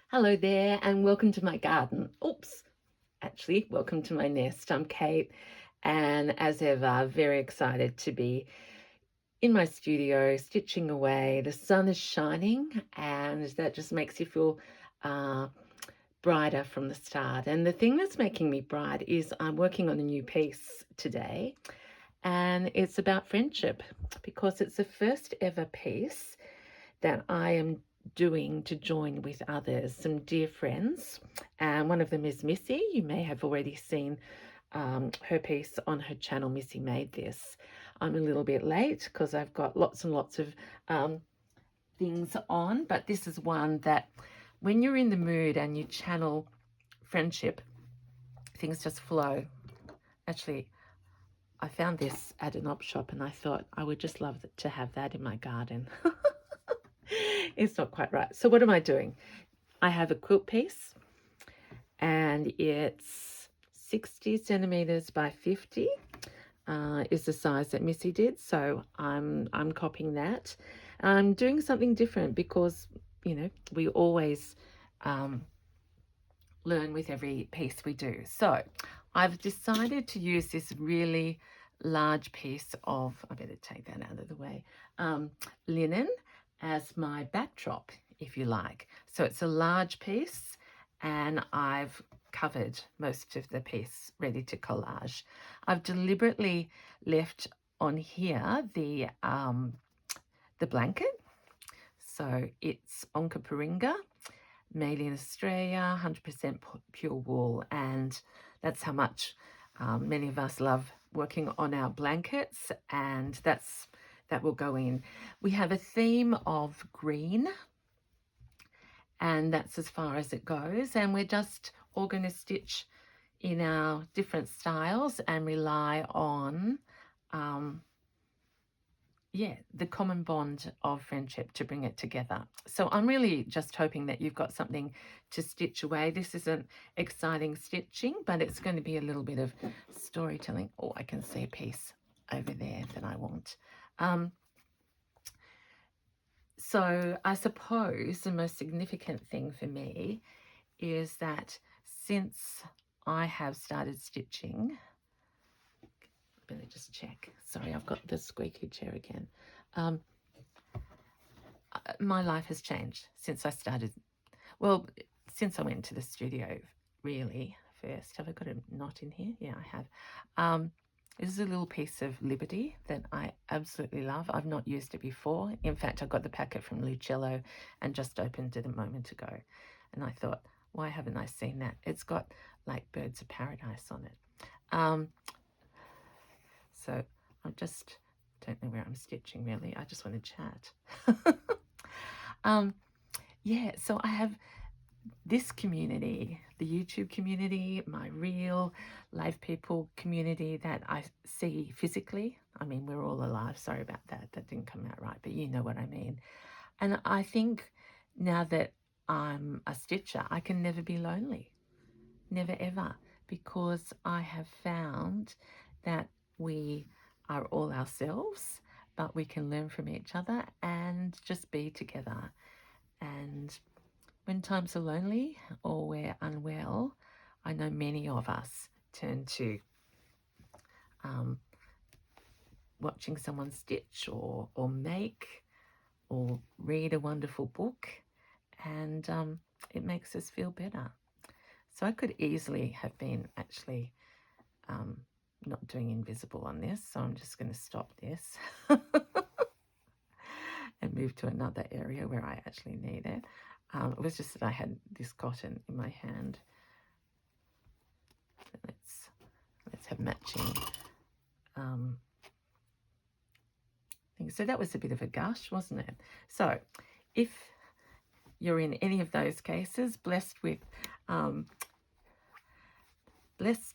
Hello there and welcome to my garden. Oops, actually, welcome to my nest. I'm Kate and as ever, very excited to be in my studio stitching away. The sun is shining and that just makes you feel brighter from the start. And the thing that's making me bright is I'm working on a new piece today and it's about friendship because it's the first ever piece that I am doing to join with others, some dear friends. And one of them is Missy. You may have already seen her piece on her channel, Missy Made This. I'm a little bit late because I've got lots and lots of things on, but this is one that when you're in the mood and you channel friendship, things just flow. Actually, I found this at an op shop and I thought I would just love to have that in my garden. It's not quite right. So what am I doing? I have a quilt piece and it's 60 centimeters by 50 is the size that Missy did. So I'm copying that. I'm doing something different because, you know, we always learn with every piece we do. So I've decided to use this really large piece of, I better take that out of the way, linen as my backdrop, if you like. So it's a large piece and I've covered most of the piece ready to collage. I've deliberately left on here the blanket. So it's Onka Paringa, made in Australia, 100% pure wool, and that's how much many of us love working on our blankets, and that will go in. We have a theme of green, and that's as far as it goes, and we're just all going to stitch in our different styles and rely on the common bond of friendship to bring it together. So I'm really just hoping that you've got something to stitch away. This isn't exciting stitching, but it's going to be a little bit of storytelling. Oh, I can see a piece over there that I want. So I suppose the most significant thing for me is that since I have started stitching, better just check. Sorry, I've got the squeaky chair again. My life has changed since I started. Well, since I went to the studio, really, first. Have I got a knot in here? Yeah, I have. This is a little piece of Liberty that I absolutely love. I've not used it before. In fact, I got the packet from Lucello and just opened it a moment ago. And I thought, why haven't I seen that? It's got like birds of paradise on it. So I just don't know where I'm stitching really. I just want to chat. Yeah, so I have this community, the YouTube community, my real live people community that I see physically. I mean, we're all alive. Sorry about that. That didn't come out right, but you know what I mean. And I think now that I'm a stitcher, I can never be lonely. Never ever. Because I have found that we are all ourselves, but we can learn from each other and just be together. And when times are lonely or we're unwell, I know many of us turn to watching someone stitch or make or read a wonderful book, and it makes us feel better. So I could easily have been actually not doing invisible on this, so I'm just going to stop this and move to another area where I actually need it. It was just that I had this cotton in my hand. Let's have matching things. So that was a bit of a gush, wasn't it? So if you're in any of those cases, blessed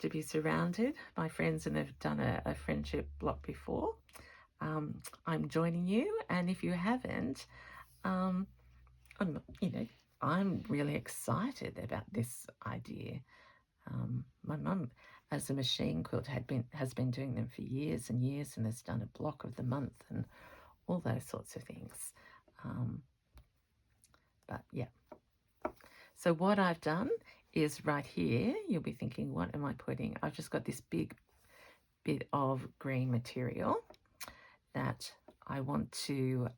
to be surrounded by friends and have done a friendship block before, I'm joining you. And if you haven't, I'm really excited about this idea. My mum, as a machine quilt, has been doing them for years and years, and has done a block of the month and all those sorts of things. But yeah. So what I've done is right here, you'll be thinking, what am I putting? I've just got this big bit of green material that I want to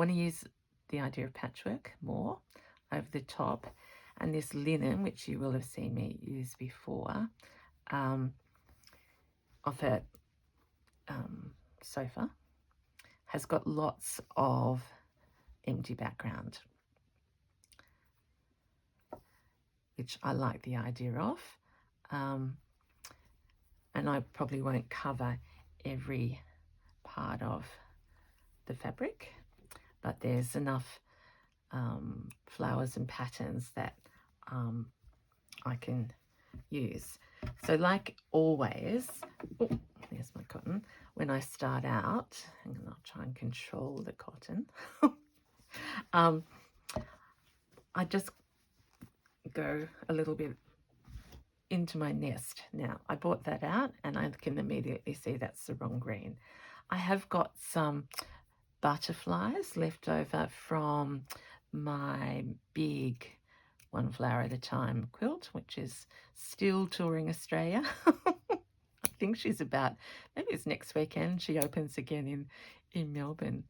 use the idea of patchwork more over the top. And this linen, which you will have seen me use before, off a sofa, has got lots of empty background, which I like the idea of. And I probably won't cover every part of the fabric, but there's enough flowers and patterns that I can use. So like always, oh, there's my cotton. When I start out, and I'll try and control the cotton, I just go a little bit into my nest. Now, I brought that out and I can immediately see that's the wrong green. I have got some butterflies left over from my big one flower at a time quilt, which is still touring Australia. I think she's about, maybe it's next weekend, she opens again in Melbourne.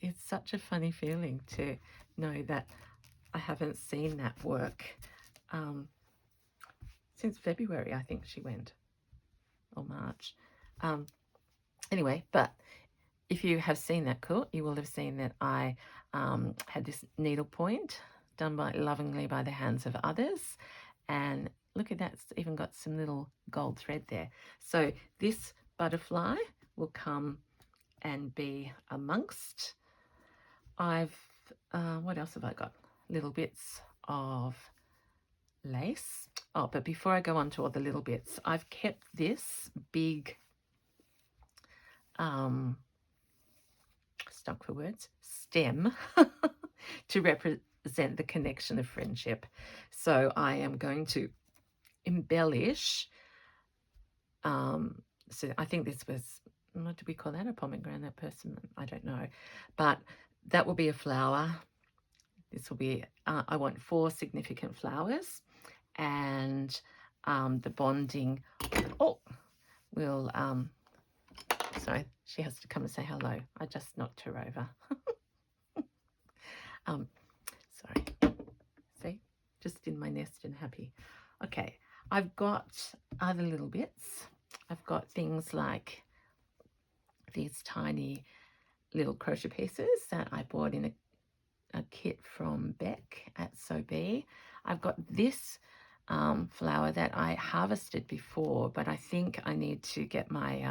It's such a funny feeling to know that I haven't seen that work since February, I think she went, or March. Anyway, but if you have seen that quilt, you will have seen that I had this needle point done lovingly by the hands of others. And look at that, it's even got some little gold thread there. So this butterfly will come and be amongst. What else have I got? Little bits of lace. Oh, but before I go on to all the little bits, I've kept this big, stuck for words, stem to represent the connection of friendship. So I am going to embellish, so I think this was, what do we call that, a pomegranate person? I don't know, but that will be a flower. This will be, I want 4 significant flowers, and the bonding, will, sorry, she has to come and say hello. I just knocked her over. Sorry, see, just in my nest and happy. Okay, I've got other little bits. I've got things like these tiny little crochet pieces that I bought in a kit from Beck at So Be. I've got this flower that I harvested before, but I think I need to get my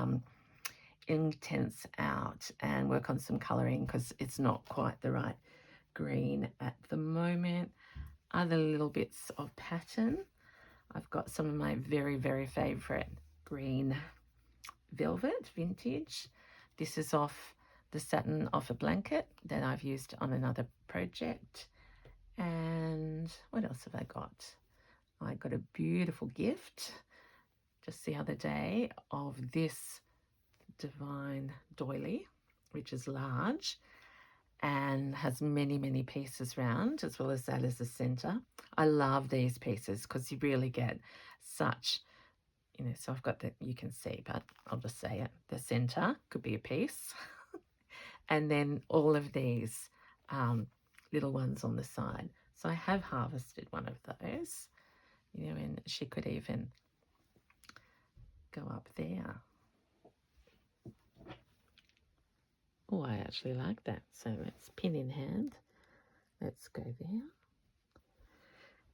Intense out and work on some colouring because it's not quite the right green at the moment. Other little bits of pattern. I've got some of my very, very favourite green velvet vintage. This is off the satin off a blanket that I've used on another project. And what else have I got? I got a beautiful gift just the other day of this divine doily, which is large and has many, many pieces round, as well as that as the centre. I love these pieces because you really get such, you know, so I've got that, you can see, but I'll just say it. The centre could be a piece. And then all of these little ones on the side. So I have harvested one of those, you know, and she could even go up there. Oh, I actually like that. So let's pin in hand. Let's go there.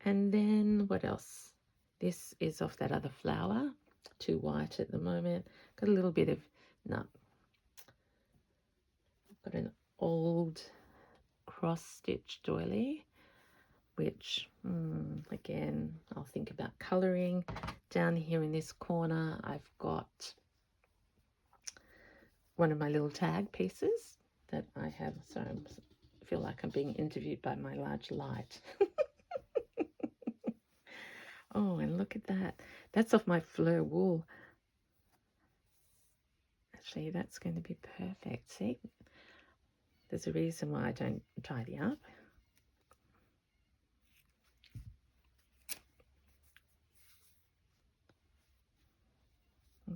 And then what else? This is off that other flower. Too white at the moment. Got a little bit of, no. Got an old cross-stitch doily, which, again, I'll think about colouring. Down here in this corner, I've got one of my little tag pieces that I have. So I feel like I'm being interviewed by my large light. Oh, and look at that. That's off my fleur wool. Actually, that's going to be perfect. See, there's a reason why I don't tidy up.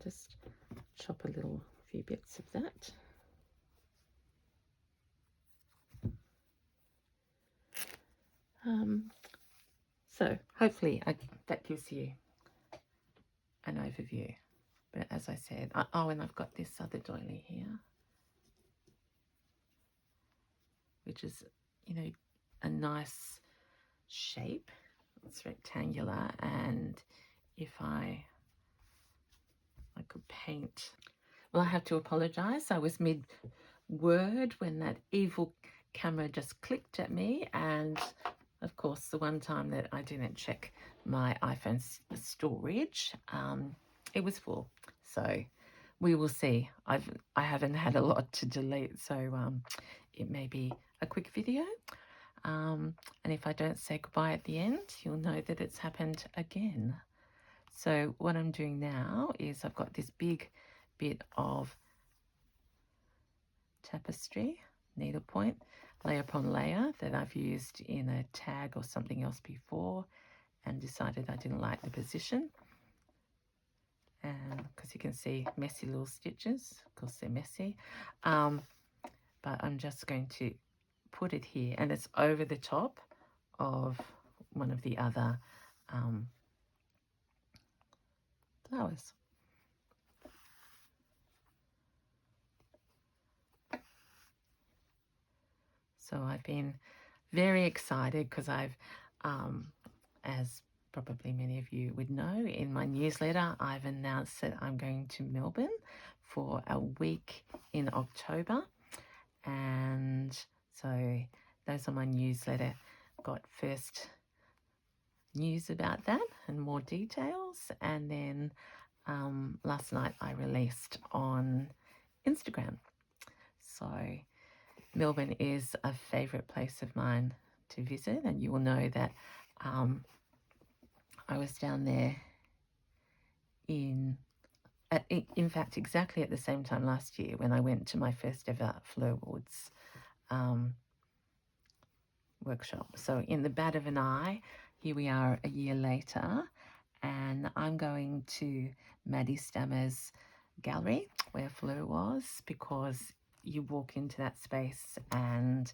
just chop a few bits of that. So hopefully that gives you an overview. But as I said, oh, and I've got this other doily here, which is, you know, a nice shape. It's rectangular, and if I could paint. Well, I have to apologise. I was mid-word when that evil camera just clicked at me, and of course the one time that I didn't check my iPhone storage, it was full. So we will see. I haven't had a lot to delete, so it may be a quick video. And if I don't say goodbye at the end, you'll know that it's happened again. So what I'm doing now is I've got this big bit of tapestry, needlepoint, layer upon layer, that I've used in a tag or something else before, and decided I didn't like the position. And because you can see messy little stitches, of course they're messy. But I'm just going to put it here, and it's over the top of one of the other flowers. So I've been very excited because I've, as probably many of you would know, in my newsletter, I've announced that I'm going to Melbourne for a week in October. And so those on my newsletter got first news about that and more details. And then last night I released on Instagram. So Melbourne is a favourite place of mine to visit, and you will know that I was down there in fact exactly at the same time last year when I went to my first ever Fleur Woods workshop. So in the bat of an eye, here we are a year later, and I'm going to Maddie Stammer's gallery where Fleur was, because you walk into that space and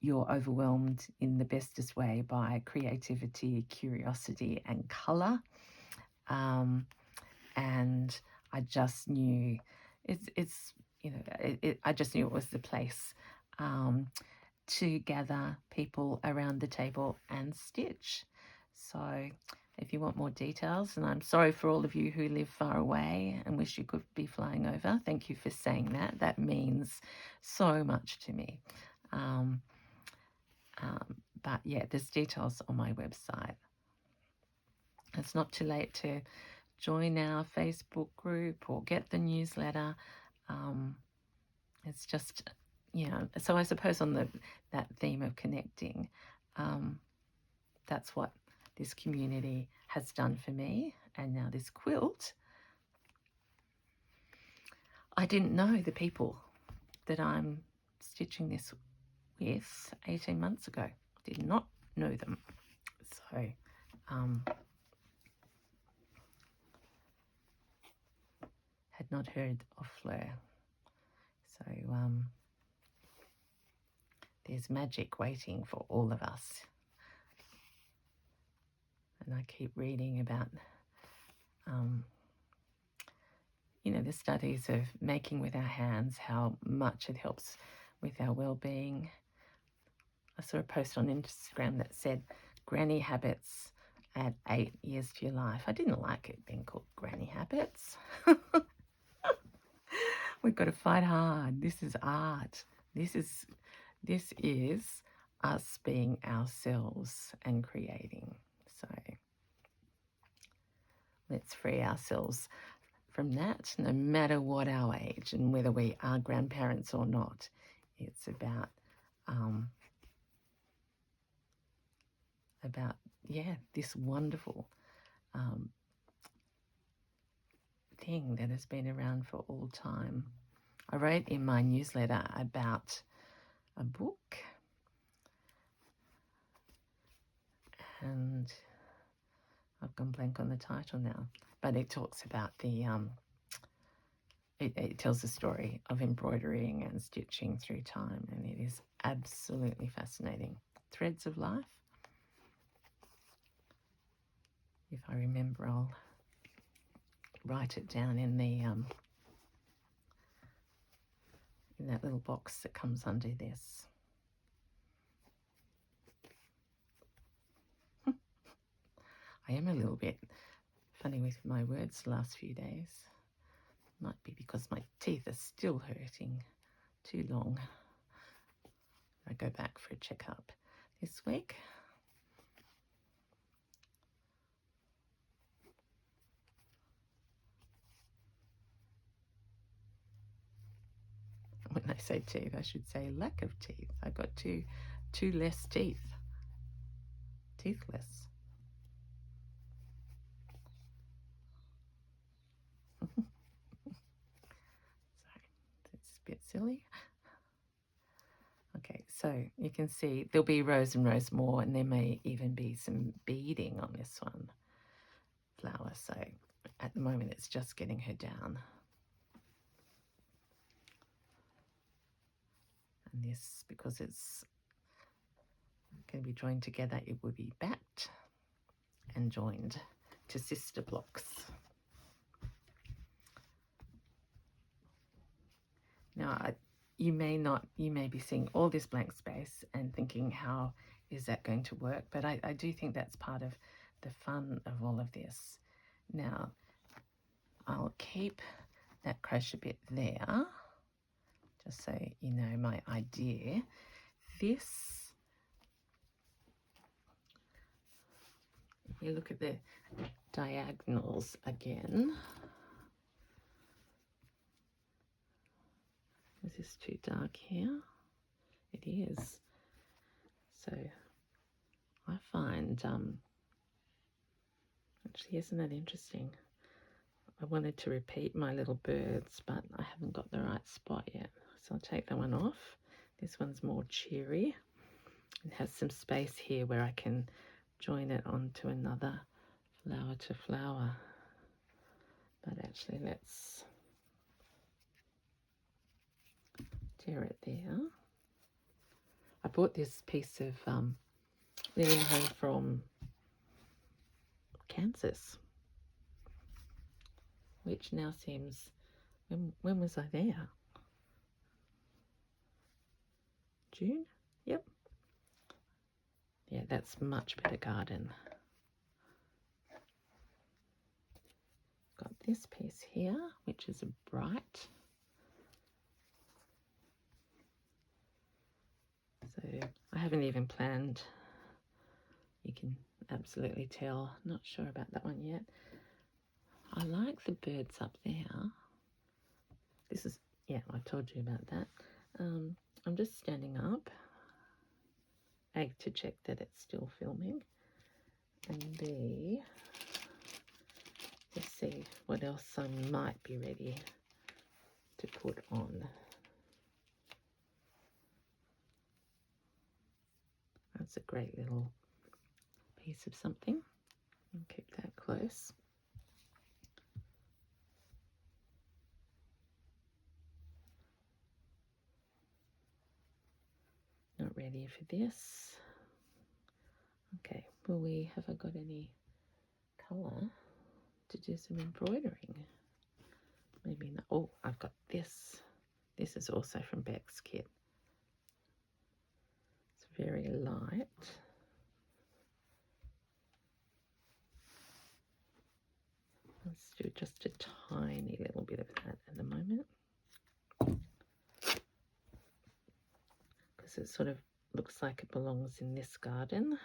you're overwhelmed in the bestest way by creativity, curiosity, and colour. And I just knew I just knew it was the place to gather people around the table and stitch. So if you want more details, and I'm sorry for all of you who live far away and wish you could be flying over, thank you for saying that. That means so much to me. But yeah, there's details on my website. It's not too late to join our Facebook group or get the newsletter. It's just, so I suppose on that theme of connecting, that's what this community has done for me. And now this quilt, I didn't know the people that I'm stitching this with 18 months ago. Did not know them. So had not heard of Fleur. So there's magic waiting for all of us. And I keep reading about the studies of making with our hands, how much it helps with our well-being. I saw a post on Instagram that said granny habits add 8 years to your life. I didn't like it being called granny habits. We've got to fight hard. This is art. This is us being ourselves and creating. So let's free ourselves from that, no matter what our age and whether we are grandparents or not. It's about this wonderful thing that has been around for all time. I wrote in my newsletter about a book, and I I've gone blank on the title now, but it talks about the it tells the story of embroidering and stitching through time, and it is absolutely fascinating. Threads of Life. If I remember, I'll write it down in the in that little box that comes under this. I am a little bit funny with my words the last few days. Might be because my teeth are still hurting too long. I go back for a checkup this week. When I say teeth, I should say lack of teeth. I got two less teeth. Teethless. Sorry, it's a bit silly. Okay, so you can see there'll be rows and rows more, and there may even be some beading on this one flower. So at the moment it's just getting her down. And this, because it's going to be joined together, it will be backed and joined to sister blocks. Now, you may be seeing all this blank space and thinking, how is that going to work? But I do think that's part of the fun of all of this. Now, I'll keep that crochet bit there, just so you know my idea. This, if you look at the diagonals again, is this too dark here? It is. So I find, actually, isn't that interesting? I wanted to repeat my little birds, but I haven't got the right spot yet. So I'll take that one off. This one's more cheery. It has some space here where I can join it onto another flower to flower. But actually, let's tear it there. I bought this piece of linen home from Kansas, which now seems, when was I there? June? Yep. Yeah, that's much better garden. Got this piece here, which is a bright. So I haven't even planned. You can absolutely tell. Not sure about that one yet. I like the birds up there. This is, yeah, I told you about that. I'm just standing up, A, to check that it's still filming, and B, to see what else I might be ready to put on. That's a great little piece of something. I'll keep that close. Not ready for this. Okay, have I got any colour to do some embroidering? Maybe not. Oh, I've got this. This is also from Beck's kit. It's very light. Let's do just a tiny little bit of that at the moment, because it sort of looks like it belongs in this garden.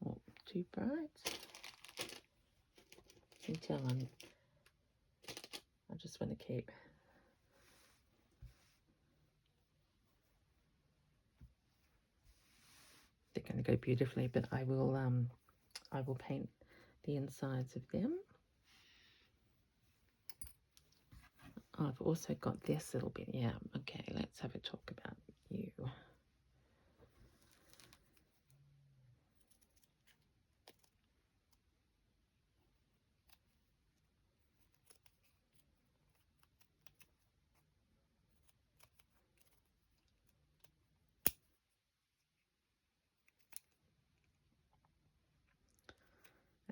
Oh, too bright. You can tell I just want to keep they're going to go beautifully, but I will paint the insides of them. I've also got this little bit. Yeah, okay, let's have a talk about you.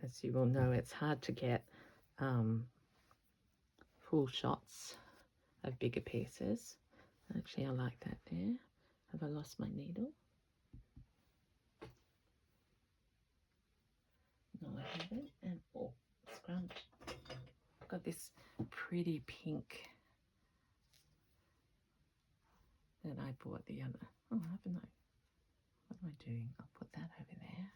As you will know, it's hard to get full shots of bigger pieces. Actually, I like that there. Have I lost my needle? No, I haven't. And oh, scrunch. I've got this pretty pink that I bought the other. Oh, haven't I? What am I doing? I'll put that over there.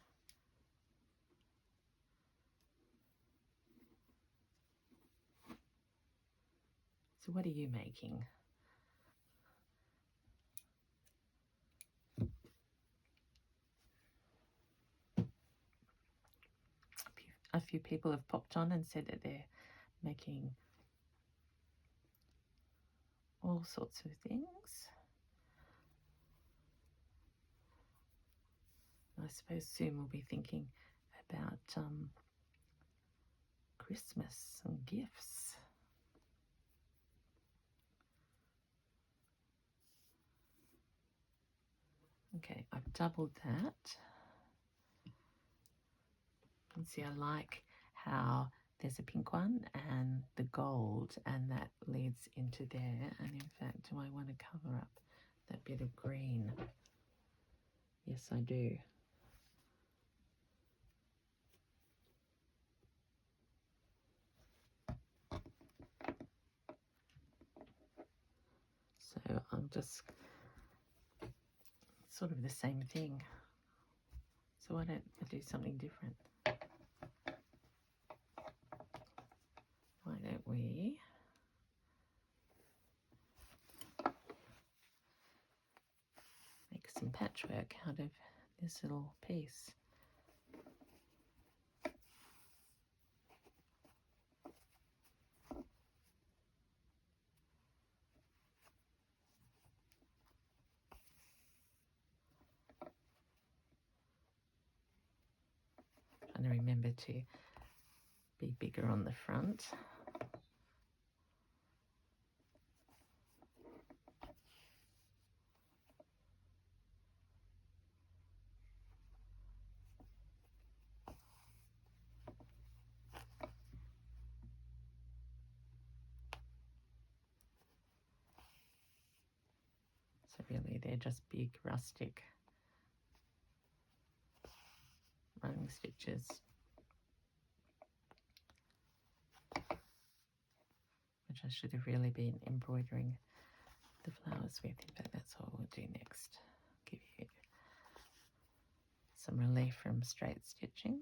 So what are you making? A few people have popped on and said that they're making all sorts of things. I suppose soon we'll be thinking about Christmas and gifts. Okay, I've doubled that. And see, I like how there's a pink one and the gold, and that leads into there. And in fact, do I want to cover up that bit of green? Yes, I do. So I'm just sort of the same thing. So why don't I do something different? Why don't we make some patchwork out of this little piece? And remember to be bigger on the front. So really they're just big rustic running stitches, which I should have really been embroidering the flowers with. In fact, that's what we'll do next. Give you some relief from straight stitching.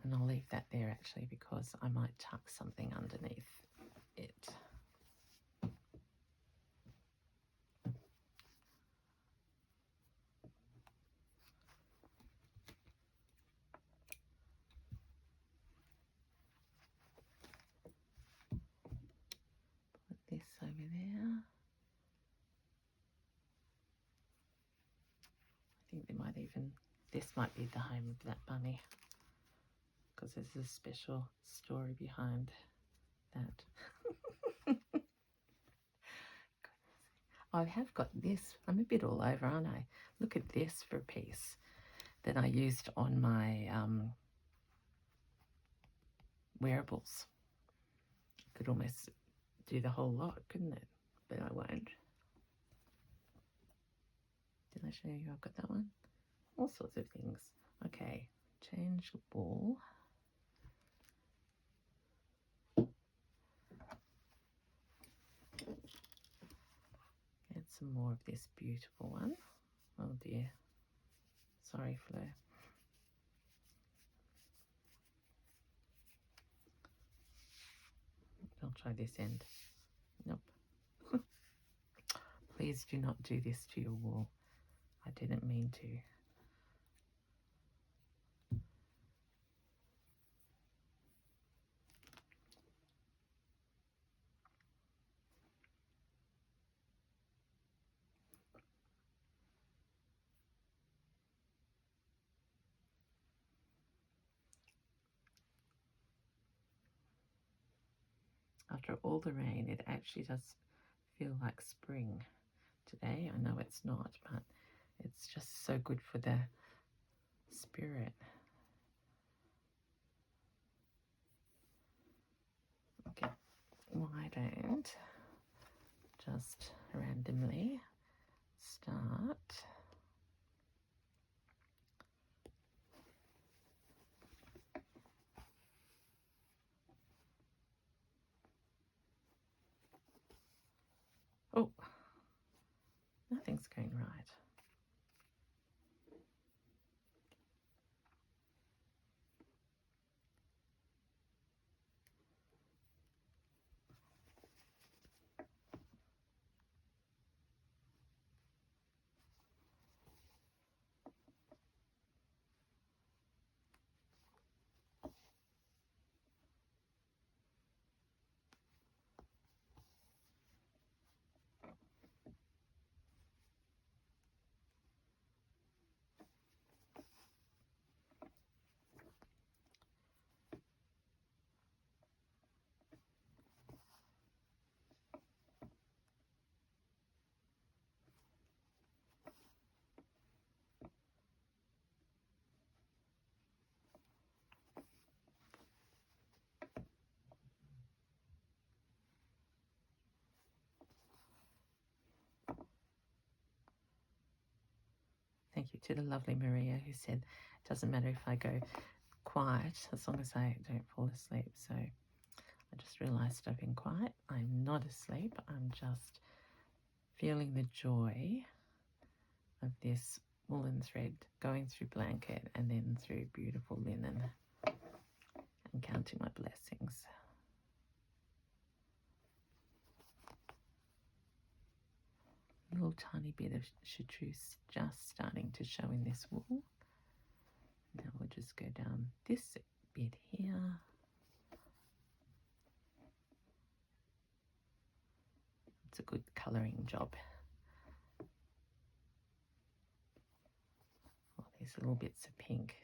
And I'll leave that there actually because I might tuck something underneath it. Put this over there. I think there might even, this might be the home of that bunny, because there's a special story behind that. I have got this. I'm a bit all over, aren't I? Look at this for a piece that I used on my wearables. Could almost do the whole lot, couldn't it? But I won't. Did I show you I've got that one? All sorts of things. Okay, change ball. Get some more of this beautiful one. Oh dear. Sorry, Fleur. I'll try this end. Nope. Please do not do this to your wall. I didn't mean to. After all the rain, it actually does feel like spring today. I know it's not, but it's just so good for the spirit. Okay, why don't just randomly start oh, nothing's going right. Thank you to the lovely Maria who said it doesn't matter if I go quiet as long as I don't fall asleep. So I just realized I've been quiet. I'm not asleep. I'm just feeling the joy of this woolen thread going through blanket and then through beautiful linen and counting my blessings. A little tiny bit of chartreuse just starting to show in this wool. Now we'll just go down this bit here. It's a good colouring job. All these little bits of pink.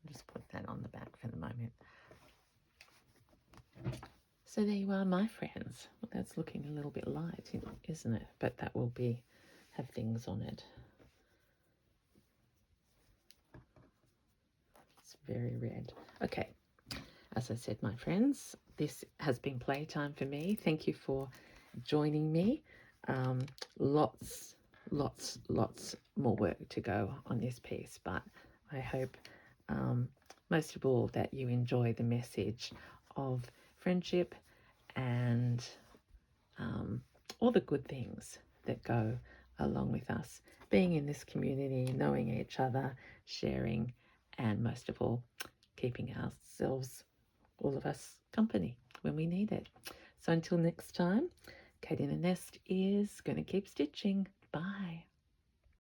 Just put that on the back for the moment. So there you are, my friends. Well, that's looking a little bit light, isn't it? But that will have things on it. It's very red. Okay, as I said, my friends, this has been playtime for me. Thank you for joining me. Lots more work to go on this piece, but I hope most of all that you enjoy the message of friendship and all the good things that go along with us being in this community, knowing each other, sharing, and most of all, keeping ourselves, all of us, company when we need it. So until next time, Kate in the Nest is going to keep stitching. Bye.